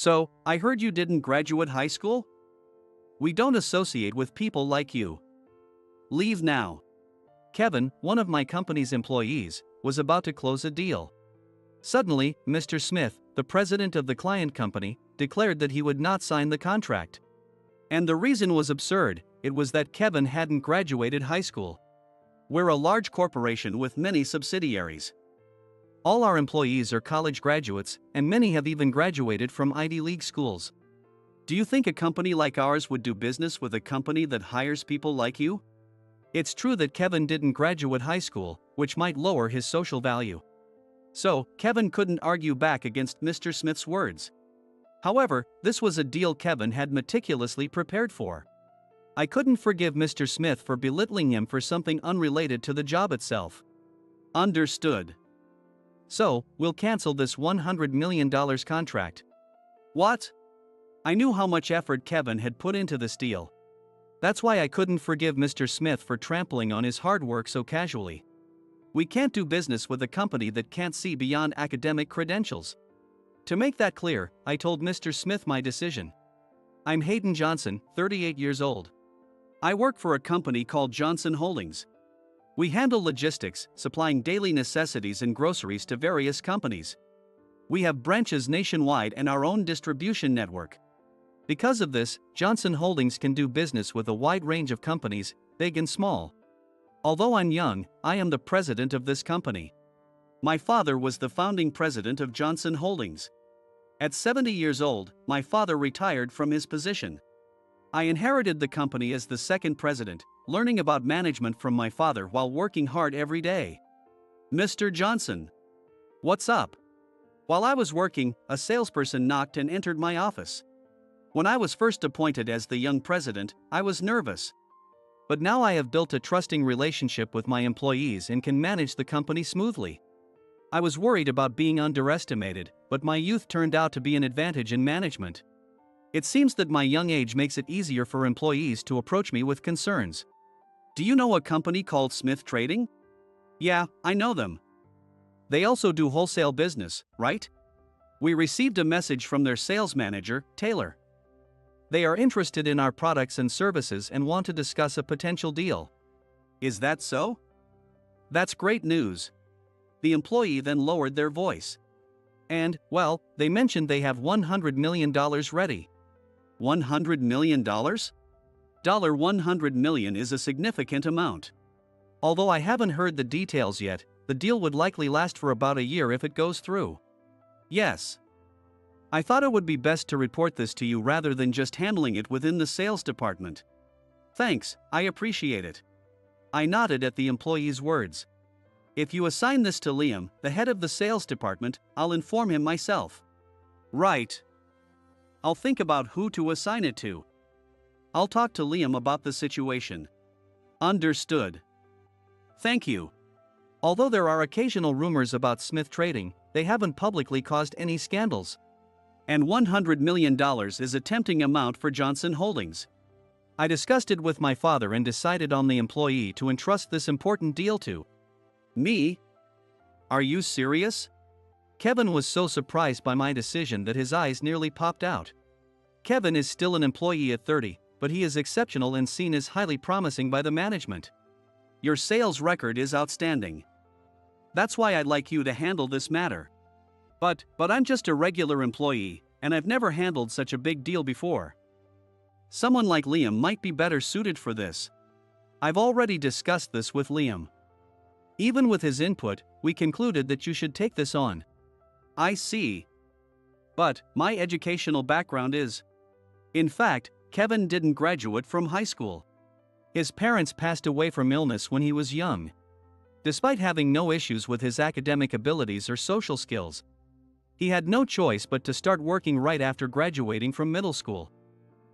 So, I heard you didn't graduate high school? We don't associate with people like you. Leave now. Kevin, one of my company's employees, was about to close a deal. Suddenly, Mr. Smith, the president of the client company, declared that he would not sign the contract. And the reason was absurd. It was that Kevin hadn't graduated high school. We're a large corporation with many subsidiaries. All our employees are college graduates, and many have even graduated from Ivy League schools. Do you think a company like ours would do business with a company that hires people like you? It's true that Kevin didn't graduate high school, which might lower his social value. So, Kevin couldn't argue back against Mr. Smith's words. However, this was a deal Kevin had meticulously prepared for. I couldn't forgive Mr. Smith for belittling him for something unrelated to the job itself. Understood. So, we'll cancel this $100 million contract. What? I knew how much effort Kevin had put into this deal. That's why I couldn't forgive Mr. Smith for trampling on his hard work so casually. We can't do business with a company that can't see beyond academic credentials. To make that clear, I told Mr. Smith my decision. I'm Hayden Johnson, 38 years old. I work for a company called Johnson Holdings. We handle logistics, supplying daily necessities and groceries to various companies. We have branches nationwide and our own distribution network. Because of this, Johnson Holdings can do business with a wide range of companies, big and small. Although I'm young, I am the president of this company. My father was the founding president of Johnson Holdings. At 70 years old, my father retired from his position. I inherited the company as the second president, learning about management from my father while working hard every day. Mr. Johnson. What's up? While I was working, a salesperson knocked and entered my office. When I was first appointed as the young president, I was nervous. But now I have built a trusting relationship with my employees and can manage the company smoothly. I was worried about being underestimated, but my youth turned out to be an advantage in management. It seems that my young age makes it easier for employees to approach me with concerns. Do you know a company called Smith Trading? Yeah, I know them. They also do wholesale business, right? We received a message from their sales manager, Taylor. They are interested in our products and services and want to discuss a potential deal. Is that so? That's great news. The employee then lowered their voice. And, well, they mentioned they have $100 million ready. $100 million? $100 million is a significant amount. Although I haven't heard the details yet, the deal would likely last for about a year if it goes through. Yes. I thought it would be best to report this to you rather than just handling it within the sales department. Thanks, I appreciate it. I nodded at the employee's words. If you assign this to Liam, the head of the sales department, I'll inform him myself. Right. I'll think about who to assign it to. I'll talk to Liam about the situation. Understood. Thank you. Although there are occasional rumors about Smith Trading, they haven't publicly caused any scandals. And $100 million is a tempting amount for Johnson Holdings. I discussed it with my father and decided on the employee to entrust this important deal to. Me? Are you serious? Kevin was so surprised by my decision that his eyes nearly popped out. Kevin is still an employee at 30, but he is exceptional and seen as highly promising by the management. Your sales record is outstanding. That's why I'd like you to handle this matter. But I'm just a regular employee, and I've never handled such a big deal before. Someone like Liam might be better suited for this. I've already discussed this with Liam. Even with his input, we concluded that you should take this on. I see. But my educational background is. In fact, Kevin didn't graduate from high school. His parents passed away from illness when he was young. Despite having no issues with his academic abilities or social skills, he had no choice but to start working right after graduating from middle school.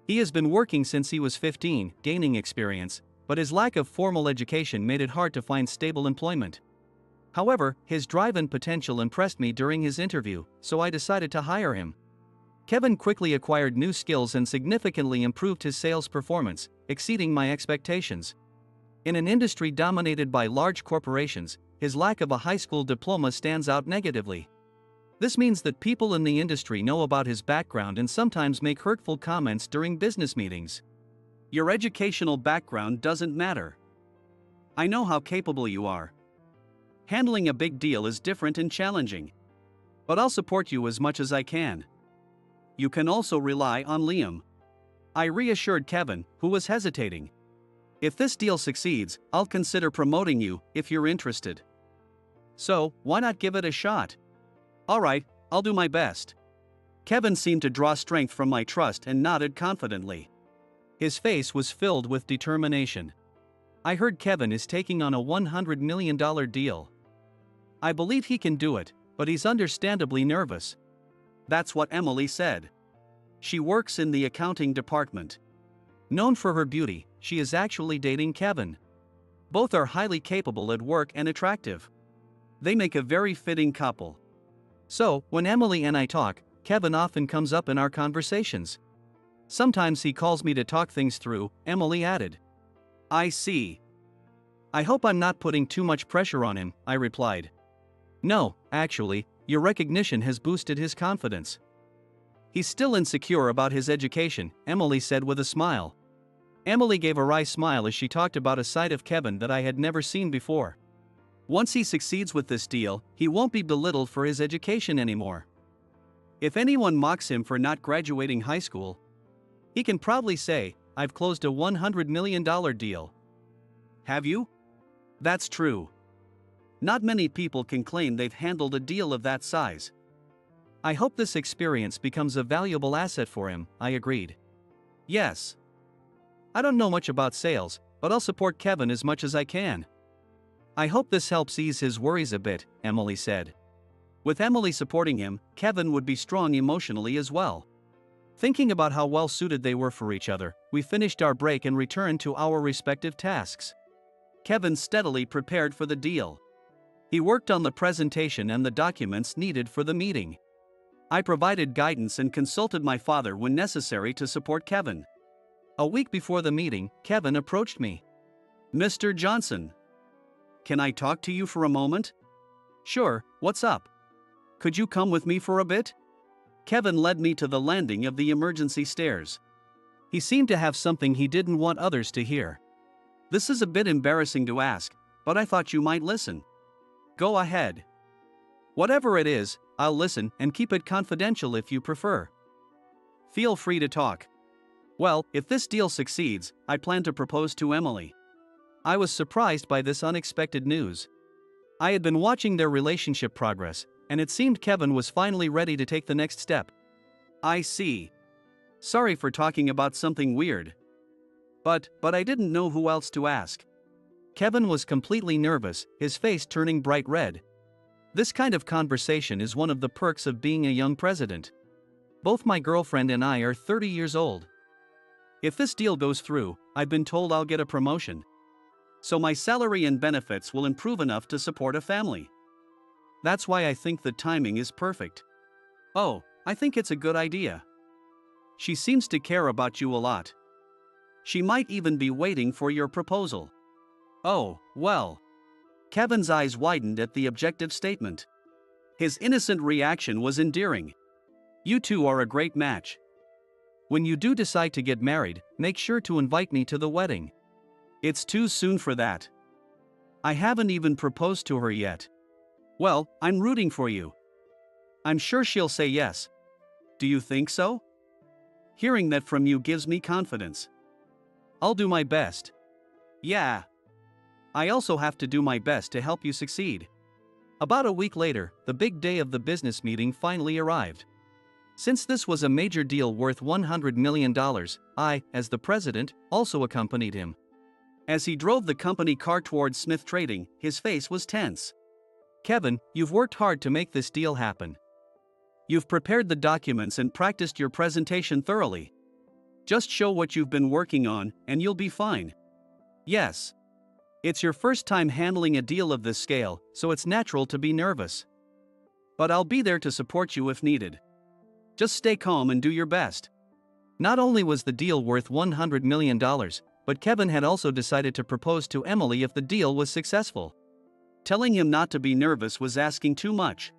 He has been working since he was 15, gaining experience, but his lack of formal education made it hard to find stable employment. However, his drive and potential impressed me during his interview, so I decided to hire him. Kevin quickly acquired new skills and significantly improved his sales performance, exceeding my expectations. In an industry dominated by large corporations, his lack of a high school diploma stands out negatively. This means that people in the industry know about his background and sometimes make hurtful comments during business meetings. Your educational background doesn't matter. I know how capable you are. Handling a big deal is different and challenging. But I'll support you as much as I can. You can also rely on Liam. I reassured Kevin, who was hesitating. If this deal succeeds, I'll consider promoting you if you're interested. So, why not give it a shot? Alright, I'll do my best. Kevin seemed to draw strength from my trust and nodded confidently. His face was filled with determination. I heard Kevin is taking on a $100 million deal. I believe he can do it, but he's understandably nervous. That's what Emily said. She works in the accounting department. Known for her beauty, she is actually dating Kevin. Both are highly capable at work and attractive. They make a very fitting couple. So, when Emily and I talk, Kevin often comes up in our conversations. Sometimes he calls me to talk things through, Emily added. I see. I hope I'm not putting too much pressure on him, I replied. No, actually, your recognition has boosted his confidence. He's still insecure about his education, Emily said with a smile. Emily gave a wry smile as she talked about a side of Kevin that I had never seen before. Once he succeeds with this deal, he won't be belittled for his education anymore. If anyone mocks him for not graduating high school, he can proudly say, I've closed a $100 million deal. Have you? That's true. Not many people can claim they've handled a deal of that size. I hope this experience becomes a valuable asset for him, I agreed. Yes. I don't know much about sales, but I'll support Kevin as much as I can. I hope this helps ease his worries a bit, Emily said. With Emily supporting him, Kevin would be strong emotionally as well. Thinking about how well suited they were for each other, we finished our break and returned to our respective tasks. Kevin steadily prepared for the deal. He worked on the presentation and the documents needed for the meeting. I provided guidance and consulted my father when necessary to support Kevin. A week before the meeting, Kevin approached me. Mr. Johnson. Can I talk to you for a moment? Sure, what's up? Could you come with me for a bit? Kevin led me to the landing of the emergency stairs. He seemed to have something he didn't want others to hear. This is a bit embarrassing to ask, but I thought you might listen. Go ahead. Whatever it is, I'll listen and keep it confidential if you prefer. Feel free to talk. Well, if this deal succeeds, I plan to propose to Emily. I was surprised by this unexpected news. I had been watching their relationship progress, and it seemed Kevin was finally ready to take the next step. I see. Sorry for talking about something weird. But I didn't know who else to ask. Kevin was completely nervous, his face turning bright red. This kind of conversation is one of the perks of being a young president. Both my girlfriend and I are 30 years old. If this deal goes through, I've been told I'll get a promotion. So my salary and benefits will improve enough to support a family. That's why I think the timing is perfect. Oh, I think it's a good idea. She seems to care about you a lot. She might even be waiting for your proposal. Oh, well. Kevin's eyes widened at the objective statement. His innocent reaction was endearing. You two are a great match. When you do decide to get married, make sure to invite me to the wedding. It's too soon for that. I haven't even proposed to her yet. Well, I'm rooting for you. I'm sure she'll say yes. Do you think so? Hearing that from you gives me confidence. I'll do my best. Yeah. I also have to do my best to help you succeed. About a week later, the big day of the business meeting finally arrived. Since this was a major deal worth $100 million, I, as the president, also accompanied him. As he drove the company car towards Smith Trading, his face was tense. Kevin, you've worked hard to make this deal happen. You've prepared the documents and practiced your presentation thoroughly. Just show what you've been working on, and you'll be fine. Yes. It's your first time handling a deal of this scale, so it's natural to be nervous. But I'll be there to support you if needed. Just stay calm and do your best. Not only was the deal worth $100 million, but Kevin had also decided to propose to Emily if the deal was successful. Telling him not to be nervous was asking too much.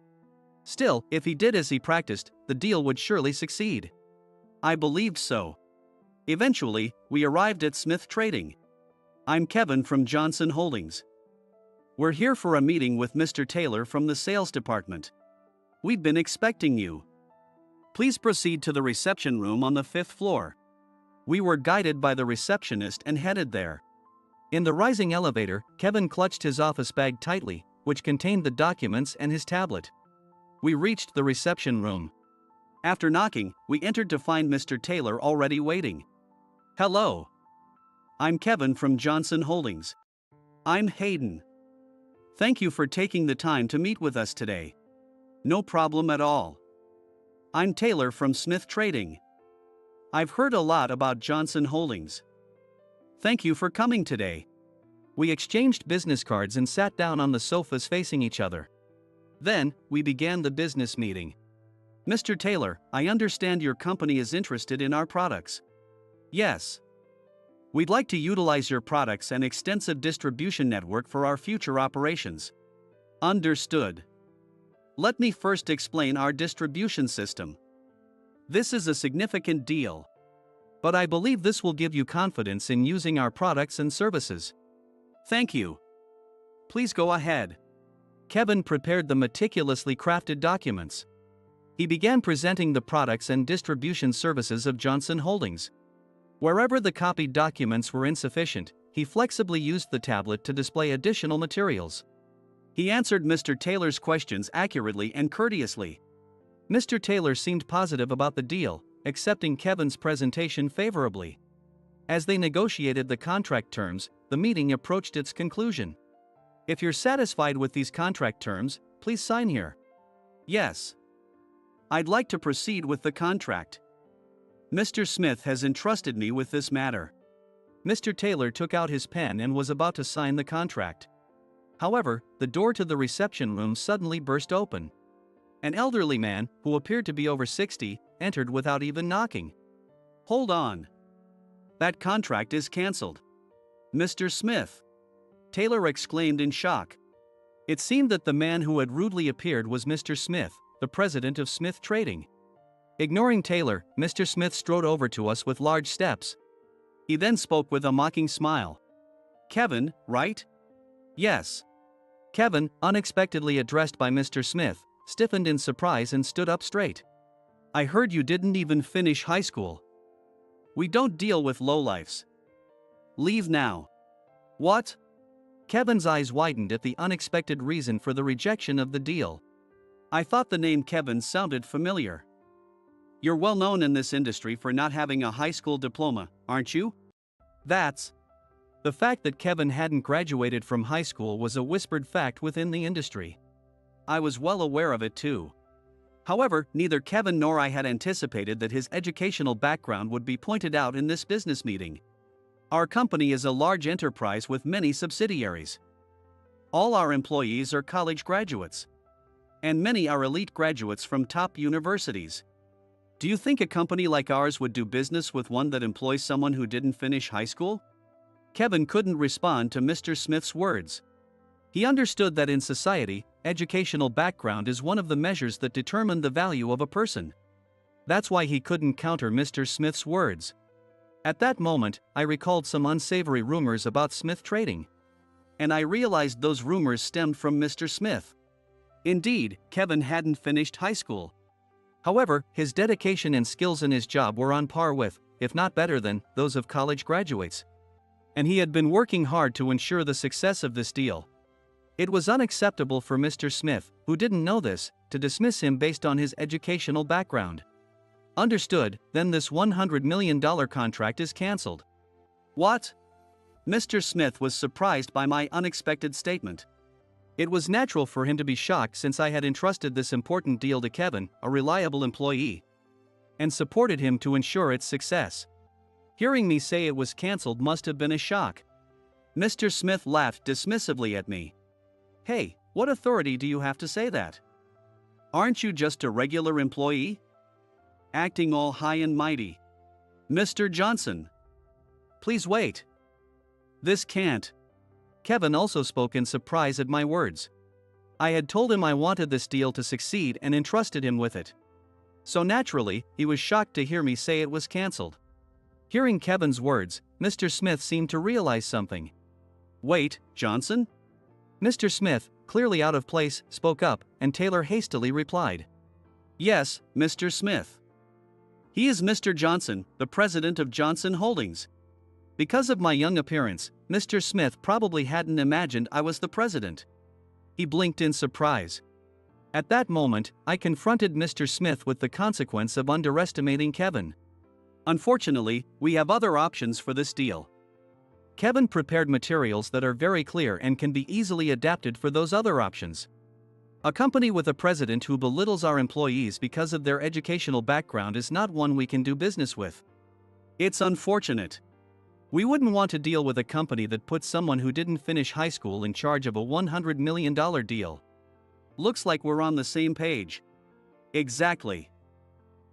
Still, if he did as he practiced, the deal would surely succeed. I believed so. Eventually, we arrived at Smith Trading. I'm Kevin from Johnson Holdings. We're here for a meeting with Mr. Taylor from the sales department. We've been expecting you. Please proceed to the reception room on the 5th floor. We were guided by the receptionist and headed there. In the rising elevator, Kevin clutched his office bag tightly, which contained the documents and his tablet. We reached the reception room. After knocking, we entered to find Mr. Taylor already waiting. Hello. I'm Kevin from Johnson Holdings. I'm Hayden. Thank you for taking the time to meet with us today. No problem at all. I'm Taylor from Smith Trading. I've heard a lot about Johnson Holdings. Thank you for coming today. We exchanged business cards and sat down on the sofas facing each other. Then, we began the business meeting. Mr. Taylor, I understand your company is interested in our products. Yes. We'd like to utilize your products and extensive distribution network for our future operations. Understood. Let me first explain our distribution system. This is a significant deal. But I believe this will give you confidence in using our products and services. Thank you. Please go ahead. Kevin prepared the meticulously crafted documents. He began presenting the products and distribution services of Johnson Holdings. Wherever the copied documents were insufficient, he flexibly used the tablet to display additional materials. He answered Mr. Taylor's questions accurately and courteously. Mr. Taylor seemed positive about the deal, accepting Kevin's presentation favorably. As they negotiated the contract terms, the meeting approached its conclusion. If you're satisfied with these contract terms, please sign here. Yes. I'd like to proceed with the contract. Mr. Smith has entrusted me with this matter. Mr. Taylor took out his pen and was about to sign the contract. However, the door to the reception room suddenly burst open. An elderly man, who appeared to be over 60, entered without even knocking. Hold on. That contract is cancelled. Mr. Smith. Taylor exclaimed in shock. It seemed that the man who had rudely appeared was Mr. Smith, the president of Smith Trading. Ignoring Taylor, Mr. Smith strode over to us with large steps. He then spoke with a mocking smile. Kevin, right? Yes. Kevin, unexpectedly addressed by Mr. Smith, stiffened in surprise and stood up straight. I heard you didn't even finish high school. We don't deal with lowlifes. Leave now. What? Kevin's eyes widened at the unexpected reason for the rejection of the deal. I thought the name Kevin sounded familiar. You're well known in this industry for not having a high school diploma, aren't you? That's. The fact that Kevin hadn't graduated from high school was a whispered fact within the industry. I was well aware of it too. However, neither Kevin nor I had anticipated that his educational background would be pointed out in this business meeting. Our company is a large enterprise with many subsidiaries. All our employees are college graduates. And many are elite graduates from top universities. Do you think a company like ours would do business with one that employs someone who didn't finish high school? Kevin couldn't respond to Mr. Smith's words. He understood that in society, educational background is one of the measures that determine the value of a person. That's why he couldn't counter Mr. Smith's words. At that moment, I recalled some unsavory rumors about Smith Trading. And I realized those rumors stemmed from Mr. Smith. Indeed, Kevin hadn't finished high school. However, his dedication and skills in his job were on par with, if not better than, those of college graduates. And he had been working hard to ensure the success of this deal. It was unacceptable for Mr. Smith, who didn't know this, to dismiss him based on his educational background. Understood, then this $100 million contract is cancelled. What? Mr. Smith was surprised by my unexpected statement. It was natural for him to be shocked since I had entrusted this important deal to Kevin, a reliable employee, and supported him to ensure its success. Hearing me say it was cancelled must have been a shock. Mr. Smith laughed dismissively at me. Hey, what authority do you have to say that? Aren't you just a regular employee? Acting all high and mighty. Mr. Johnson. Please wait. This can't. Kevin also spoke in surprise at my words. I had told him I wanted this deal to succeed and entrusted him with it. So naturally, he was shocked to hear me say it was cancelled. Hearing Kevin's words, Mr. Smith seemed to realize something. Wait, Johnson? Mr. Smith, clearly out of place, spoke up, and Taylor hastily replied. Yes, Mr. Smith. He is Mr. Johnson, the president of Johnson Holdings. Because of my young appearance, Mr. Smith probably hadn't imagined I was the president. He blinked in surprise. At that moment, I confronted Mr. Smith with the consequence of underestimating Kevin. Unfortunately, we have other options for this deal. Kevin prepared materials that are very clear and can be easily adapted for those other options. A company with a president who belittles our employees because of their educational background is not one we can do business with. It's unfortunate. We wouldn't want to deal with a company that puts someone who didn't finish high school in charge of a $100 million deal. Looks like we're on the same page. Exactly.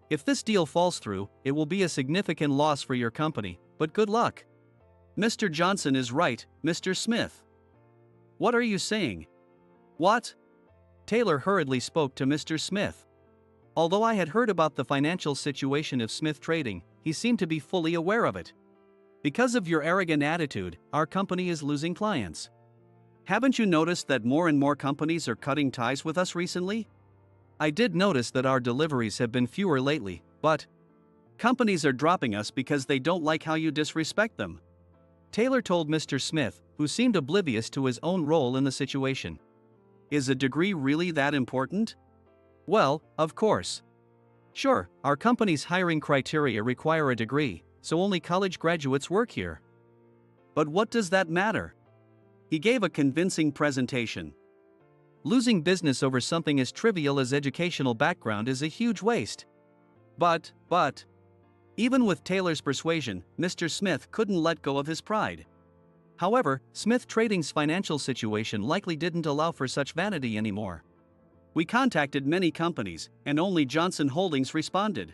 If this deal falls through, it will be a significant loss for your company, but good luck. Mr. Johnson is right, Mr. Smith. What are you saying? What? Taylor hurriedly spoke to Mr. Smith. Although I had heard about the financial situation of Smith Trading, he seemed to be fully aware of it. Because of your arrogant attitude, our company is losing clients. Haven't you noticed that more and more companies are cutting ties with us recently? I did notice that our deliveries have been fewer lately, but companies are dropping us because they don't like how you disrespect them. Taylor told Mr. Smith, who seemed oblivious to his own role in the situation. Is a degree really that important? Well, of course. Sure, our company's hiring criteria require a degree, so only college graduates work here. But what does that matter? He gave a convincing presentation. Losing business over something as trivial as educational background is a huge waste. But, even with Taylor's persuasion, Mr. Smith couldn't let go of his pride. However, Smith Trading's financial situation likely didn't allow for such vanity anymore. We contacted many companies, and only Johnson Holdings responded.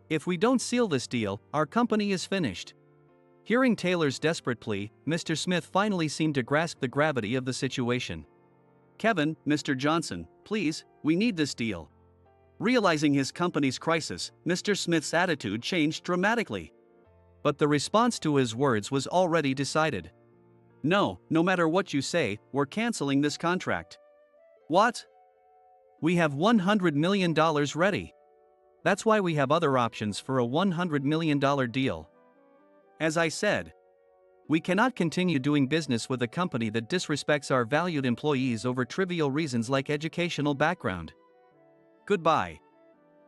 If we don't seal this deal, our company is finished. Hearing Taylor's desperate plea, Mr. Smith finally seemed to grasp the gravity of the situation. Kevin, Mr. Johnson, please, we need this deal. Realizing his company's crisis, Mr. Smith's attitude changed dramatically. But the response to his words was already decided. No matter what you say, we're canceling this contract. What? We have $100 million ready. That's why we have other options for a $100 million deal. As I said, we cannot continue doing business with a company that disrespects our valued employees over trivial reasons like educational background. Goodbye.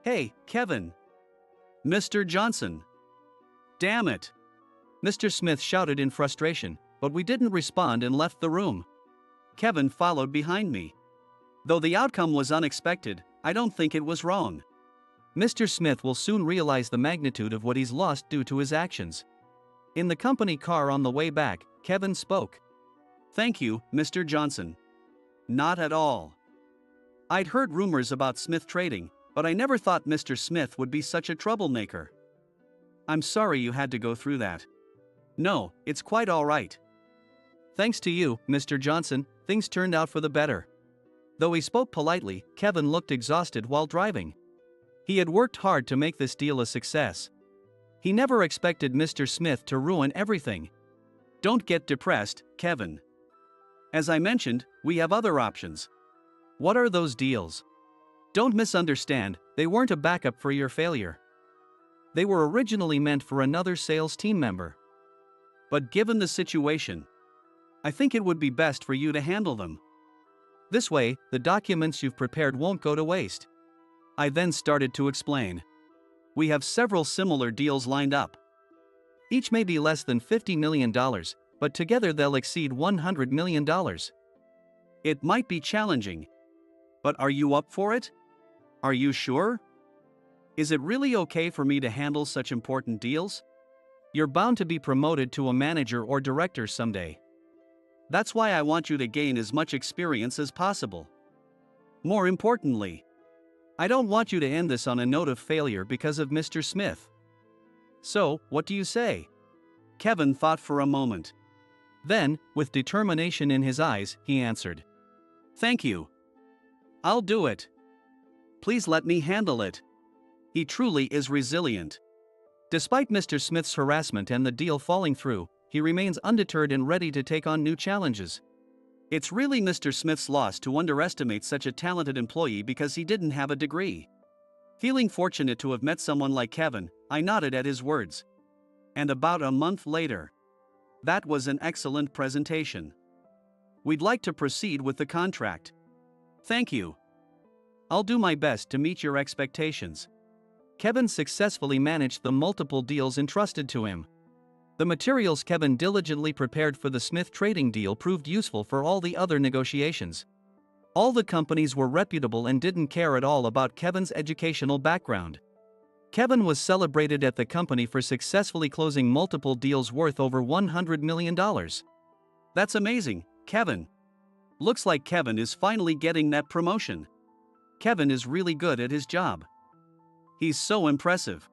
Hey, Kevin. Mr. Johnson. Damn it. Mr. Smith shouted in frustration, but we didn't respond and left the room. Kevin followed behind me. Though the outcome was unexpected, I don't think it was wrong. Mr. Smith will soon realize the magnitude of what he's lost due to his actions. In the company car on the way back, Kevin spoke. Thank you, Mr. Johnson. Not at all. I'd heard rumors about Smith Trading, but I never thought Mr. Smith would be such a troublemaker. I'm sorry you had to go through that. No, it's quite all right. Thanks to you, Mr. Johnson, things turned out for the better. Though he spoke politely, Kevin looked exhausted while driving. He had worked hard to make this deal a success. He never expected Mr. Smith to ruin everything. Don't get depressed, Kevin. As I mentioned, we have other options. What are those deals? Don't misunderstand, they weren't a backup for your failure. They were originally meant for another sales team member. But given the situation, I think it would be best for you to handle them. This way, the documents you've prepared won't go to waste. I then started to explain. We have several similar deals lined up. Each may be less than $50 million, but together they'll exceed $100 million. It might be challenging. But are you up for it? Are you sure? Is it really okay for me to handle such important deals? You're bound to be promoted to a manager or director someday. That's why I want you to gain as much experience as possible. More importantly, I don't want you to end this on a note of failure because of Mr. Smith. So, what do you say? Kevin thought for a moment. Then, with determination in his eyes, he answered. Thank you. I'll do it. Please let me handle it. He truly is resilient. Despite Mr. Smith's harassment and the deal falling through, he remains undeterred and ready to take on new challenges. It's really Mr. Smith's loss to underestimate such a talented employee because he didn't have a degree. Feeling fortunate to have met someone like Kevin, I nodded at his words. And about a month later. That was an excellent presentation. We'd like to proceed with the contract. Thank you. I'll do my best to meet your expectations. Kevin successfully managed the multiple deals entrusted to him. The materials Kevin diligently prepared for the Smith trading deal proved useful for all the other negotiations. All the companies were reputable and didn't care at all about Kevin's educational background. Kevin was celebrated at the company for successfully closing multiple deals worth over $100 million. That's amazing, Kevin. Looks like Kevin is finally getting that promotion. Kevin is really good at his job. He's so impressive.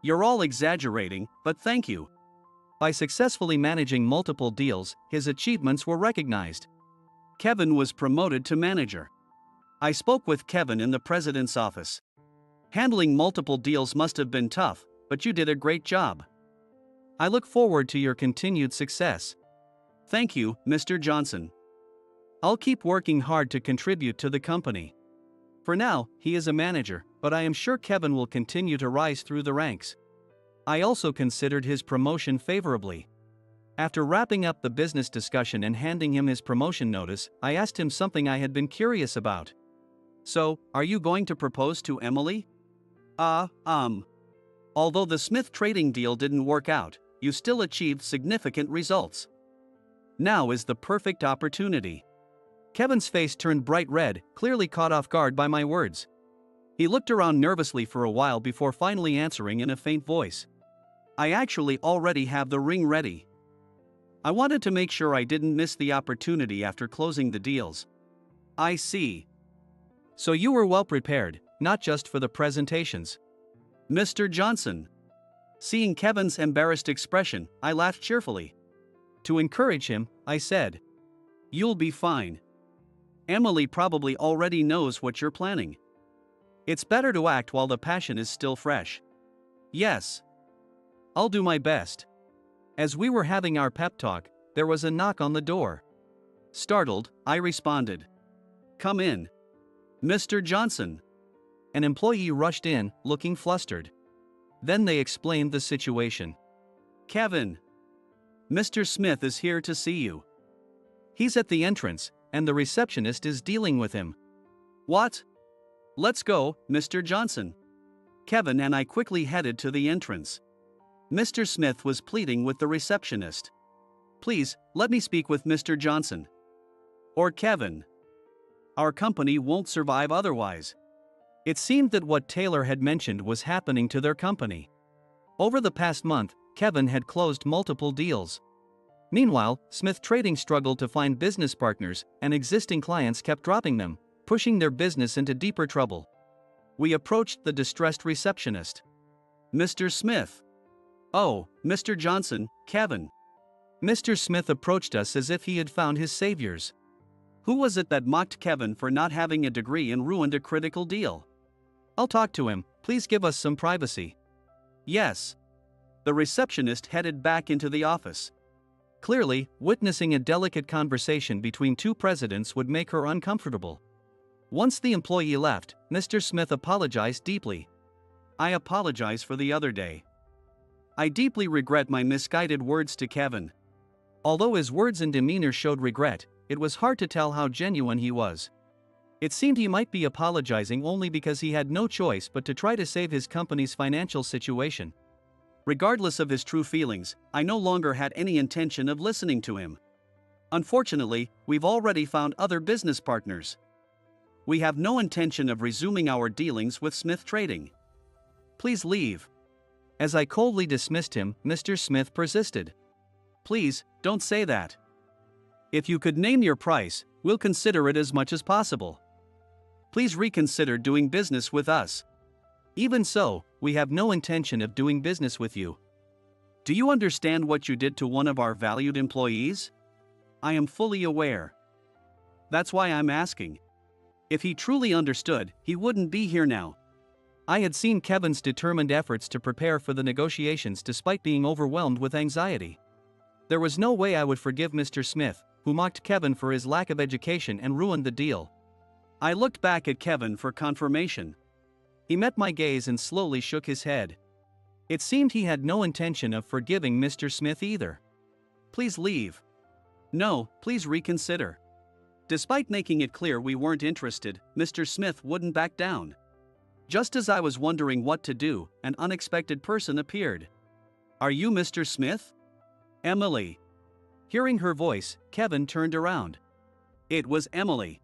You're all exaggerating, but thank you. By successfully managing multiple deals, his achievements were recognized. Kevin was promoted to manager. I spoke with Kevin in the president's office. Handling multiple deals must have been tough, but you did a great job. I look forward to your continued success. Thank you, Mr. Johnson. I'll keep working hard to contribute to the company. For now, he is a manager, but I am sure Kevin will continue to rise through the ranks. I also considered his promotion favorably. After wrapping up the business discussion and handing him his promotion notice, I asked him something I had been curious about. So, are you going to propose to Emily? Although the Smith trading deal didn't work out, you still achieved significant results. Now is the perfect opportunity. Kevin's face turned bright red, clearly caught off guard by my words. He looked around nervously for a while before finally answering in a faint voice. I actually already have the ring ready. I wanted to make sure I didn't miss the opportunity after closing the deals. I see. So you were well prepared, not just for the presentations. Mr. Johnson. Seeing Kevin's embarrassed expression, I laughed cheerfully. To encourage him, I said, "You'll be fine. Emily probably already knows what you're planning. It's better to act while the passion is still fresh." Yes. I'll do my best. As we were having our pep talk, there was a knock on the door. Startled, I responded. "Come in. Mr. Johnson." An employee rushed in, looking flustered. Then they explained the situation. "Kevin. Mr. Smith is here to see you. He's at the entrance, and the receptionist is dealing with him." "What? Let's go, Mr. Johnson." Kevin and I quickly headed to the entrance. Mr. Smith was pleading with the receptionist. "Please, let me speak with Mr. Johnson. Or Kevin. Our company won't survive otherwise." It seemed that what Taylor had mentioned was happening to their company. Over the past month, Kevin had closed multiple deals. Meanwhile, Smith Trading struggled to find business partners, and existing clients kept dropping them, pushing their business into deeper trouble. We approached the distressed receptionist. "Mr. Smith." "Oh, Mr. Johnson, Kevin." Mr. Smith approached us as if he had found his saviors. "Who was it that mocked Kevin for not having a degree and ruined a critical deal?" "I'll talk to him, please give us some privacy." "Yes." The receptionist headed back into the office. Clearly, witnessing a delicate conversation between two presidents would make her uncomfortable. Once the employee left, Mr. Smith apologized deeply. "I apologize for the other day. I deeply regret my misguided words to Kevin." Although his words and demeanor showed regret, it was hard to tell how genuine he was. It seemed he might be apologizing only because he had no choice but to try to save his company's financial situation. Regardless of his true feelings, I no longer had any intention of listening to him. Unfortunately, we've already found other business partners. We have no intention of resuming our dealings with Smith Trading. Please leave." As I coldly dismissed him, Mr. Smith persisted. "Please, don't say that. If you could name your price, we'll consider it as much as possible. Please reconsider doing business with us. Even so, we have no intention of doing business with you. Do you understand what you did to one of our valued employees?" "I am fully aware." That's why I'm asking. If he truly understood, he wouldn't be here now. I had seen Kevin's determined efforts to prepare for the negotiations despite being overwhelmed with anxiety. There was no way I would forgive Mr. Smith, who mocked Kevin for his lack of education and ruined the deal. I looked back at Kevin for confirmation. He met my gaze and slowly shook his head. It seemed he had no intention of forgiving Mr. Smith either. Please leave. No, please reconsider. Despite making it clear we weren't interested, Mr. Smith wouldn't back down. Just as I was wondering what to do, an unexpected person appeared. Are you Mr. Smith? Emily. Hearing her voice, Kevin turned around. It was Emily.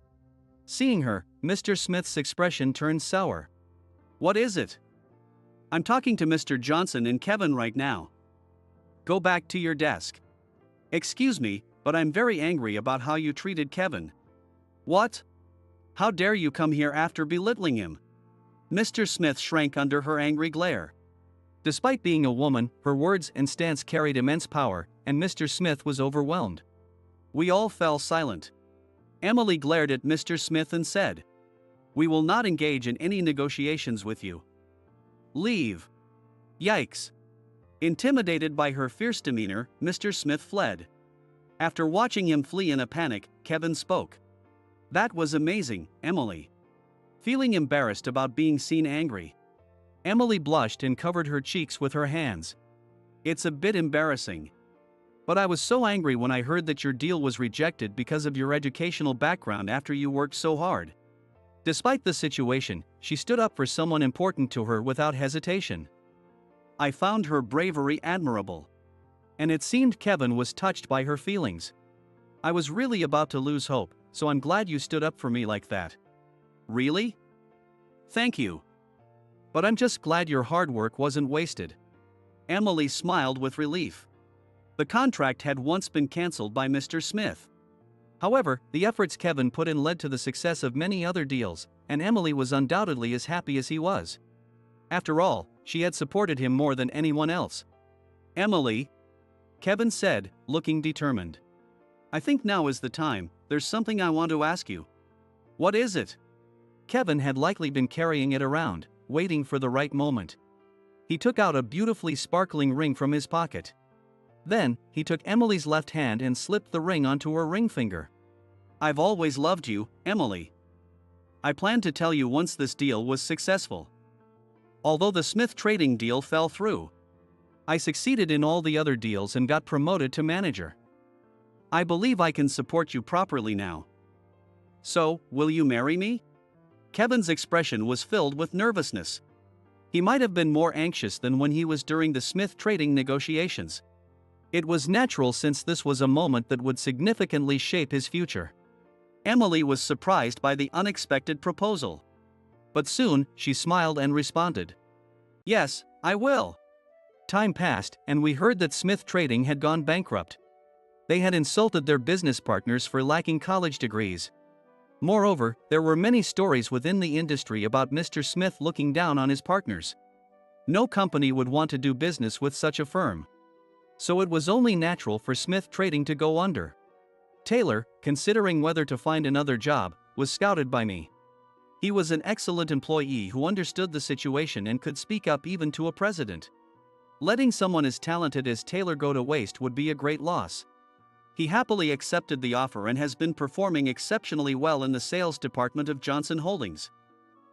Seeing her, Mr. Smith's expression turned sour. What is it? I'm talking to Mr. Johnson and Kevin right now. Go back to your desk. Excuse me, but I'm very angry about how you treated Kevin. What? How dare you come here after belittling him? Mr. Smith shrank under her angry glare. Despite being a woman, her words and stance carried immense power, and Mr. Smith was overwhelmed. We all fell silent. Emily glared at Mr. Smith and said, "We will not engage in any negotiations with you. Leave." Yikes. Intimidated by her fierce demeanor, Mr. Smith fled. After watching him flee in a panic, Kevin spoke. That was amazing, Emily. Feeling embarrassed about being seen angry, Emily blushed and covered her cheeks with her hands. It's a bit embarrassing. But I was so angry when I heard that your deal was rejected because of your educational background after you worked so hard. Despite the situation, she stood up for someone important to her without hesitation. I found her bravery admirable. And it seemed Kevin was touched by her feelings. I was really about to lose hope, so I'm glad you stood up for me like that. Really? Thank you. But I'm just glad your hard work wasn't wasted. Emily smiled with relief. The contract had once been cancelled by Mr. Smith. However, the efforts Kevin put in led to the success of many other deals, and Emily was undoubtedly as happy as he was. After all, she had supported him more than anyone else. Emily, Kevin said, looking determined. I think now is the time. There's something I want to ask you. What is it? Kevin had likely been carrying it around, waiting for the right moment. He took out a beautifully sparkling ring from his pocket. Then, he took Emily's left hand and slipped the ring onto her ring finger. I've always loved you, Emily. I planned to tell you once this deal was successful. Although the Smith trading deal fell through, I succeeded in all the other deals and got promoted to manager. I believe I can support you properly now. So, will you marry me? Kevin's expression was filled with nervousness. He might have been more anxious than when he was during the Smith trading negotiations. It was natural since this was a moment that would significantly shape his future. Emily was surprised by the unexpected proposal. But soon, she smiled and responded. Yes, I will. Time passed, and we heard that Smith Trading had gone bankrupt. They had insulted their business partners for lacking college degrees. Moreover, there were many stories within the industry about Mr. Smith looking down on his partners. No company would want to do business with such a firm. So it was only natural for Smith Trading to go under. Taylor, considering whether to find another job, was scouted by me. He was an excellent employee who understood the situation and could speak up even to a president. Letting someone as talented as Taylor go to waste would be a great loss. He happily accepted the offer and has been performing exceptionally well in the sales department of Johnson Holdings.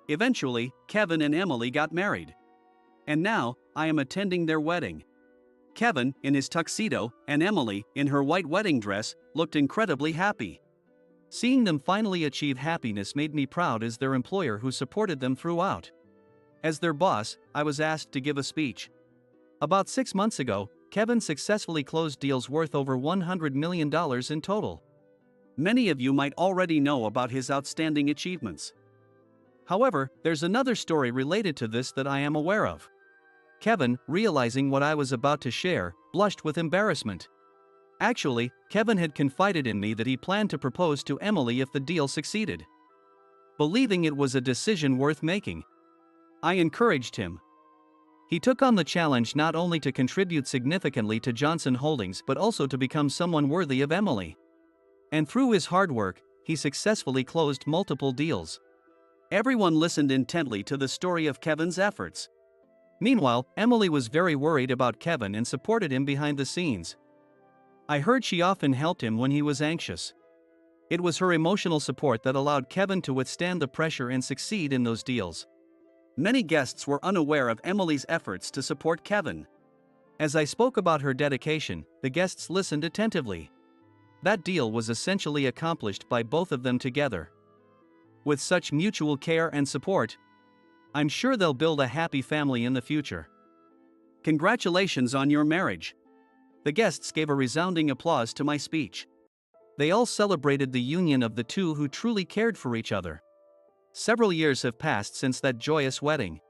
Eventually, Kevin and Emily got married. And now, I am attending their wedding. Kevin, in his tuxedo, and Emily, in her white wedding dress, looked incredibly happy. Seeing them finally achieve happiness made me proud as their employer who supported them throughout. As their boss, I was asked to give a speech. About 6 months ago, Kevin successfully closed deals worth over $100 million in total. Many of you might already know about his outstanding achievements. However, there's another story related to this that I am aware of. Kevin, realizing what I was about to share, blushed with embarrassment. Actually, Kevin had confided in me that he planned to propose to Emily if the deal succeeded. Believing it was a decision worth making, I encouraged him. He took on the challenge not only to contribute significantly to Johnson Holdings but also to become someone worthy of Emily. And through his hard work, he successfully closed multiple deals. Everyone listened intently to the story of Kevin's efforts. Meanwhile, Emily was very worried about Kevin and supported him behind the scenes. I heard she often helped him when he was anxious. It was her emotional support that allowed Kevin to withstand the pressure and succeed in those deals. Many guests were unaware of Emily's efforts to support Kevin. As I spoke about her dedication, the guests listened attentively. That deal was essentially accomplished by both of them together. With such mutual care and support, I'm sure they'll build a happy family in the future. Congratulations on your marriage. The guests gave a resounding applause to my speech. They all celebrated the union of the two who truly cared for each other. Several years have passed since that joyous wedding.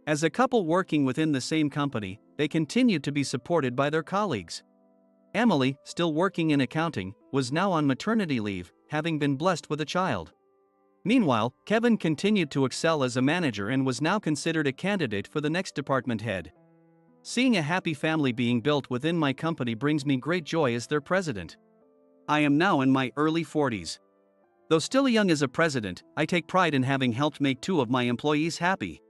As a couple working within the same company, they continued to be supported by their colleagues. Emily, still working in accounting, was now on maternity leave, having been blessed with a child. Meanwhile, Kevin continued to excel as a manager and was now considered a candidate for the next department head. Seeing a happy family being built within my company brings me great joy as their president. I am now in my early 40s. Though still young as a president, I take pride in having helped make two of my employees happy.